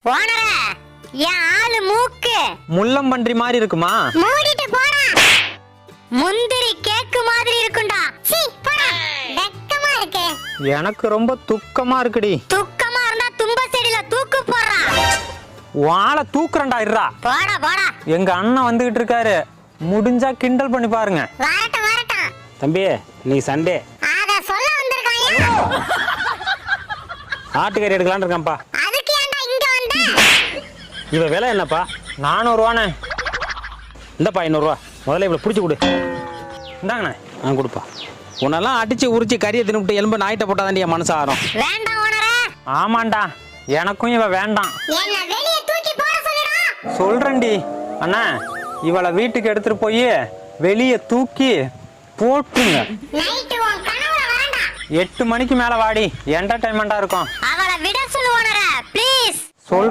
ஓனரே, என் ஆளு மூக்கு முள்ளம்பன்றி மாதிரி இருக்குமா? மூடிட்டு போடா. முந்திரி கேக்கு மாதிரி இருக்கும்டா. சீ, போடா. வெக்கமா இருக்கு. எனக்கு ரொம்ப துக்கமா இருக்குடி. துக்கமா இருந்தா தும்ப செடியில தூக்கு போடுறா. வாழை தூக்குறேன்டா. இருடா, போடா போடா. எங்க அண்ணன் வந்துகிட்டு இருக்காரு, முடிஞ்சா கிண்டல் பண்ணி பாருங்க. வரட்டும் வரட்டும். தம்பி நீ சண்டே அத சொல்ல வந்திருக்காயா? ஆட்டுக்கறி எடுக்கலான்னு இருக்கேன்ப்பா. அதுக்கு ஏன்டா இங்க வந்த? இவ விலை என்னப்பா? 400 ரூபாண்ணே. இந்தப்பா 500 ரூபா. முதல்ல இவ்வளோ பிடிச்சி கொடு. இந்தாங்கண்ணே. நான் கொடுப்பா. உன்னெல்லாம் அடிச்சு உரிச்சு கறியை தின்னுட்டு எலும்பு நாயிட்ட போட்டா தாண்டி என் மனசு ஆறும். வேண்டாம் ஓனரே. ஆமாண்டா, எனக்கும் இவ வேண்டாம். என்ன வெளிய தூக்கி போட சொல்லுடா. சொல்றேன்டி அண்ணா, இவளை வீட்டுக்கு எடுத்துட்டு போய் வெளியே தூக்கி போட்டுங்க. நைட்டு உன் கனவுல வரேன்டா. 8 மணிக்கு மேல வாடி, என்டர்டைன்மெண்டா இருக்கும். அவளை விட